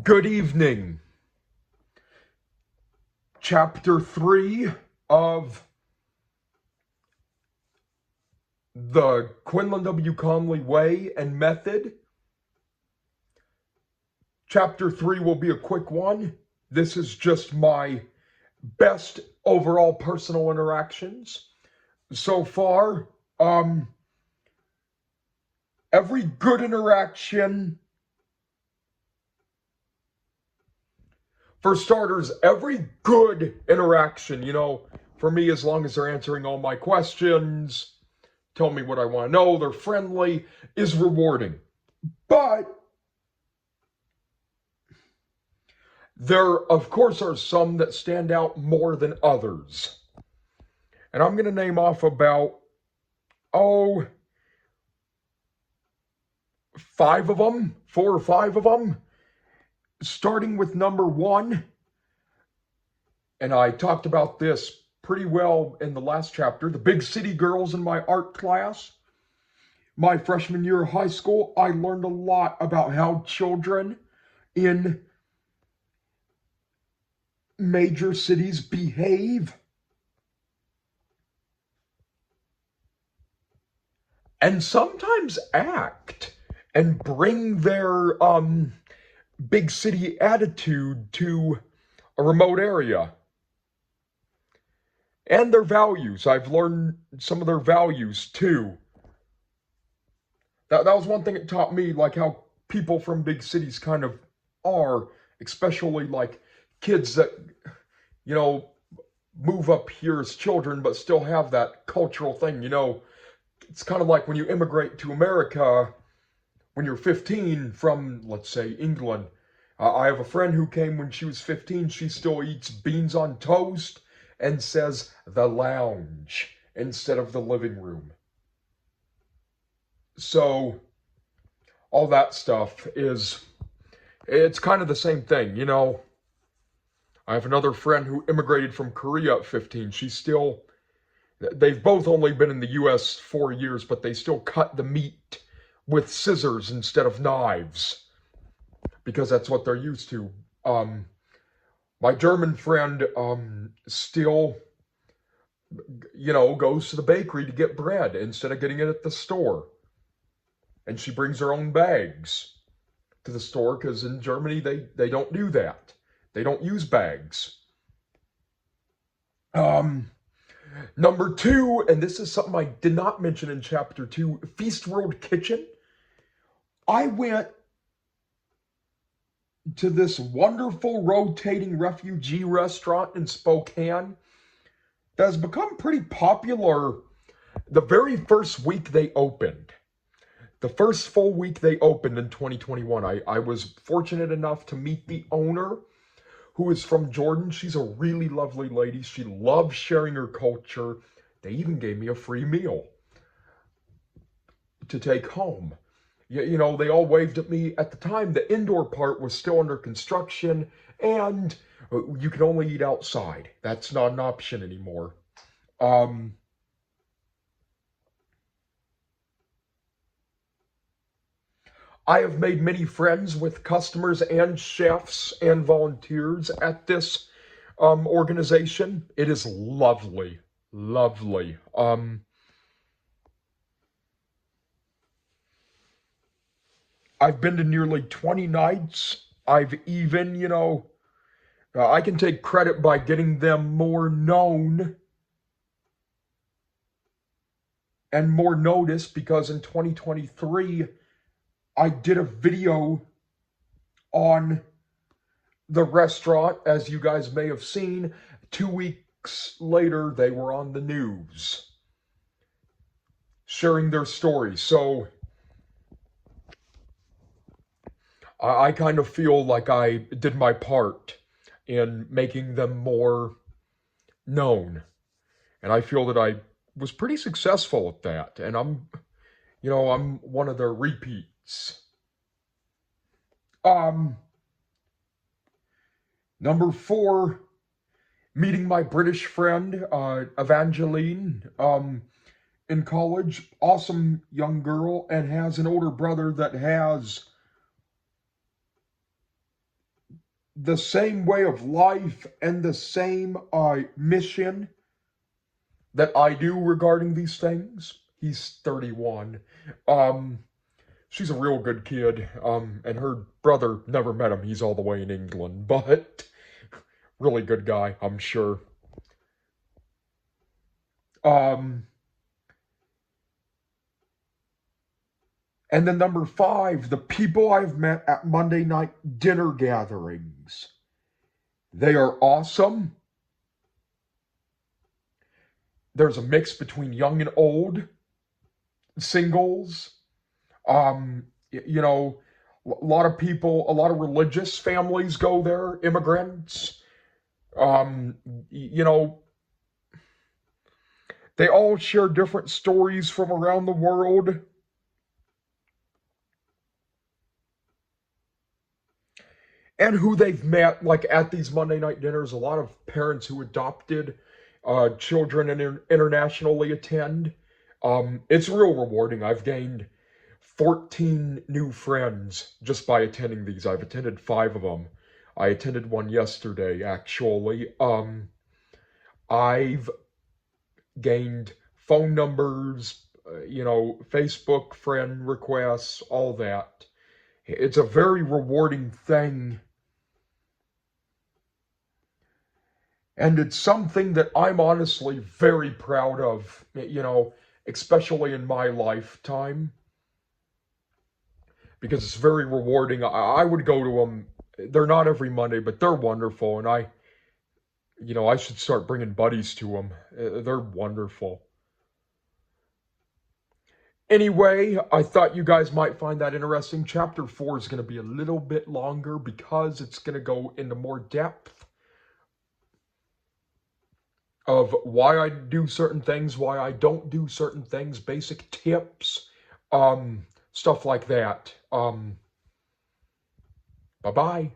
Good evening. Chapter 3 of the Quinlan W. Conley Way and Method. Chapter 3 will be a quick one. This is just my best overall personal interactions so far. Every good interaction, for starters, every good interaction, for me, as long as they're answering all my questions, tell me what I want to know, they're friendly, is rewarding. But there, of course, are some that stand out more than others. And I'm going to name off about, 4 or 5 of them, starting with number 1. And I talked about this pretty well in the last chapter. The big city girls in my art class. My freshman year of high school, I learned a lot about how children in major cities behave. And sometimes act and bring their big city attitude to a remote area. And their values. I've learned some of their values too. That was one thing it taught me, like how people from big cities kind of are, especially like kids that, move up here as children, but still have that cultural thing, It's kind of like when you immigrate to America when you're 15 from, let's say, England. I have a friend who came when she was 15. She still eats beans on toast and says the lounge instead of the living room. So all that stuff it's kind of the same thing, I have another friend who immigrated from Korea at 15. They've both only been in the US 4 years, but they still cut the meat with scissors instead of knives because that's what they're used to. My German friend still, goes to the bakery to get bread instead of getting it at the store. And she brings her own bags to the store because in Germany they don't do that. They don't use bags. Number 2, and this is something I did not mention in chapter 2, Feast World Kitchen. I went to this wonderful rotating refugee restaurant in Spokane that has become pretty popular the very first week they opened. The first full week they opened in 2021, I was fortunate enough to meet the owner, who is from Jordan. She's a really lovely lady. She loves sharing her culture. They even gave me a free meal to take home. They all waved at me. At the time, the indoor part was still under construction, and you can only eat outside. That's not an option anymore. I have made many friends with customers and chefs and volunteers at this organization. It is lovely, lovely. I've been to nearly 20 nights. I've even, I can take credit by getting them more known and more notice because in 2023, I did a video on the restaurant, as you guys may have seen. 2 weeks later, they were on the news, sharing their story. So I kind of feel like I did my part in making them more known. And I feel that I was pretty successful at that. And I'm one of their repeats. Number 4, meeting my British friend, Evangeline, in college. Awesome young girl, and has an older brother that has the same way of life and the same mission that I do regarding these things. He's 31. Um, she's a real good kid. And her brother never met him. He's all the way in England, but really good guy, I'm sure. Um, and then number 5, the people I've met at Monday night dinner gatherings. They are awesome. There's a mix between young and old, singles. You know, a lot of people, a lot of religious families go there, immigrants. Um, you know, they all share different stories from around the world. And who they've met, like at these Monday night dinners, a lot of parents who adopted children and internationally attend. It's real rewarding. I've gained 14 new friends just by attending these. I've attended 5 of them. I attended one yesterday, actually. I've gained phone numbers, Facebook friend requests, all that. It's a very rewarding thing. And it's something that I'm honestly very proud of, especially in my lifetime, because it's very rewarding. I would go to them. They're not every Monday, but they're wonderful. And I should start bringing buddies to them. They're wonderful. Anyway, I thought you guys might find that interesting. Chapter 4 is going to be a little bit longer because it's going to go into more depth of why I do certain things, why I don't do certain things, basic tips, stuff like that. Bye-bye.